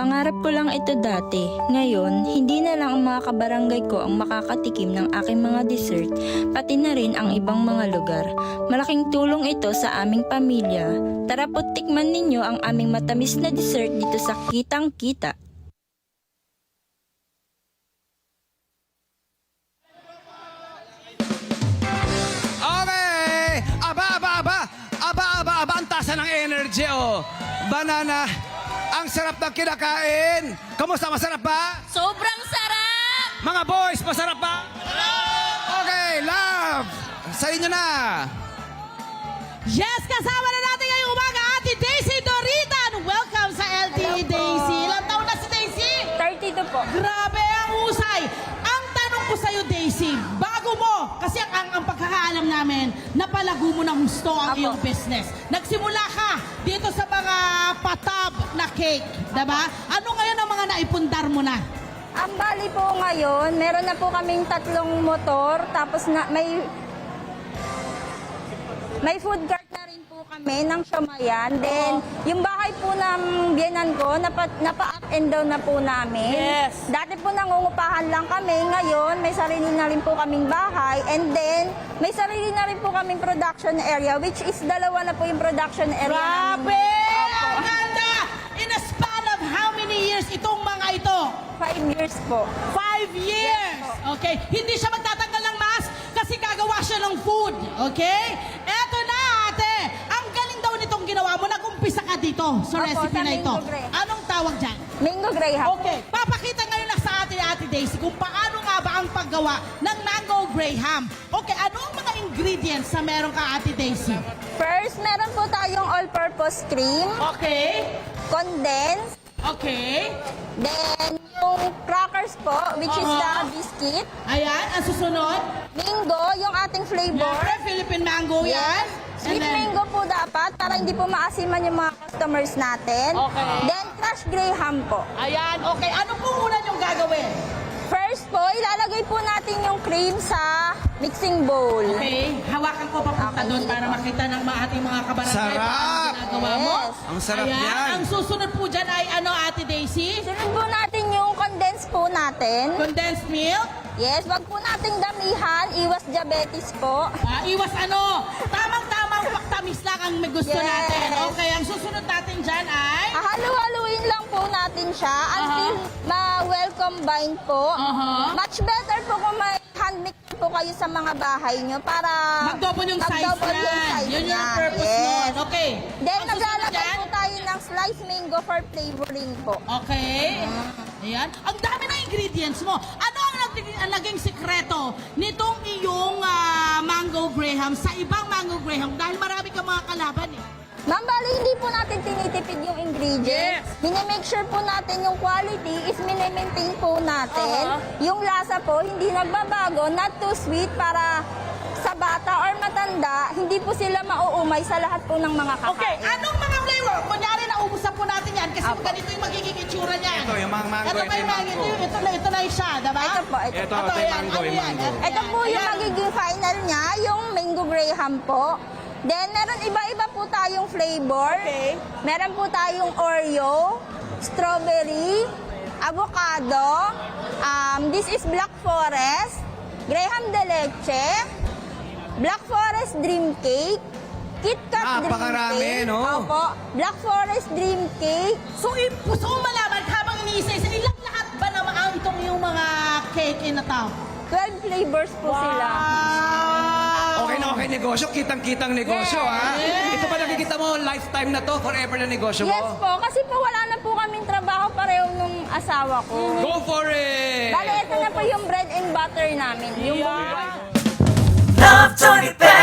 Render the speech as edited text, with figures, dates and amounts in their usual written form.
Pangarap ko lang ito dati. Ngayon, hindi na lang ang mga kabarangay ko ang makakatikim ng aking mga dessert, pati na rin ang ibang mga lugar. Malaking tulong ito sa aming pamilya. Tara po't tikman ninyo ang aming matamis na dessert dito sa Kitang Kita. Okay! Aba, ang tasa ng energy, oh. Banana, ang sarap ng kinakain. Kamusta, masarap ba? Sobrang sarap! Mga boys, masarap ba? Okay, love! Sa inyo na. Yes, kasama na natin ngayong umaga, Ate Daisy Doritan. Welcome sa LTE, Daisy. Ilang taon na si Daisy? 32 po. Grabe ang husay. Ang tanong ko sa'yo, Daisy, bago mo, kasi ang pagkakaalam namin, napalago mo ng gusto ang Apo. iyong business. Nagsimula ka dito sa mga patab na cake, diba? Ano ngayon ang mga naipundar mo na? Ang bali po ngayon, meron na po kaming 3 motor, tapos may food cart na rin po kami ng Siamayan. Then, yung bahay po ng biyenan ko, napa-up and down na po namin. Yes. Dati po nangungupahan lang kami. Ngayon, may sarili na rin po kaming bahay. And then, may sarili na rin po kaming production area, which is 2 na po yung production area. Grabe! Opo. Ang ganda! In a span of how many years itong mga ito? 5 years po. 5 years! Okay? Hindi siya magtatanggal ng mask kasi gagawa siya ng food. Okay? Eto na, ate! Ang galing daw nitong ginawa mo. Nag-umpisa ka dito sa Opo, recipe sa na ito. Mango Graham. Anong tawag dyan? Mango Graham. Okay. Papakita ngayon na sa atin, Ate Daisy, kung paano nga ba ang paggawa ng Mango Graham. Okay, ano ang mga ingredients na meron ka, Ate Daisy? First, meron po tayong all-purpose cream, Okay. condensed, Okay. then yung crackers po, which is the biscuit, Ayan, ang susunod. mango, yung ating flavor. Siyempre, Philippine mango yan. Sweet mango po dapat para hindi po maasiman yung mga customers natin. Okay. Then crushed graham po. Ayan, okay. Ano po muna yung gagawin? First po, ilalagay po natin yung cream sa mixing bowl. Okay, hawakan ko papunta Okay, doon sige para po. makita ng ating mga kabarangay. Sarap! Paano ginagawa mo. Yes. Ang sarap Ayan, yan. ang susunod po dyan ay ano, Ate Daisy? Sunod po natin yung condensed po natin. Condensed milk. Yes, wag po nating damihan, iwas diabetes po. Iwas ano, tamang-tamang paktamis lang ang may gusto Yes. natin. Okay, ang susunod natin dyan ay... Halu-haluin lang po natin siya until ma-well combine po. Much better po kung may handmix po kayo sa mga bahay nyo para Mag-double yung size mag-double yung niyan. size Yun yung niyan. purpose Yes. nun. Okay. Then Ang susunod naglalagay dyan? po tayo ng sliced mango for flavoring po. Okay. Ayan. Ang dami ng ingredients mo. Ano ang naging sekreto nitong iyong mango graham sa ibang mango graham? Dahil marami kang mga kalaban eh. Ma'am, bali hindi po natin tinitipid yung ingredients. Minimake sure po natin yung quality is minimaintain po natin. Yung lasa po, hindi nagbabago, not too sweet para sa bata or matanda, hindi po sila mauumay sa lahat po ng mga kakain. Okay, anong mga flavor? Kunyari, naubos na po natin yan kasi ganito yung magiging itsura niyan. Ito, yung mga mango, Ito ito pa yung yung mango. Ito na yung siya, diba? Ito po, ito. Ito yung yan. mango, Ano yung yan? mango. Ito po yung Ayan. magiging final niya, yung mango graham po. Then, meron iba-iba po tayong flavor. Okay. Meron po tayong Oreo, strawberry, avocado, this is Black Forest, Graham de Leche, Black Forest Dream Cake, Kit Kat Dream Napakarami, Cake, no? Opo, Black Forest Dream Cake, So, gusto ko malaman habang iniisa-isa, ilang lahat ba naman ang itong yung mga cake in a tub? 12 flavors po sila. Okay negosyo. Kitang-kitang negosyo, ha? Ito ba nakikita mo, lifetime na to? Forever na negosyo mo? Yes po, kasi po wala na po kaming trabaho pareho nung asawa ko. Go for it! Bale, ito na po yung bread and butter namin. Yung buong Love Tony Bell.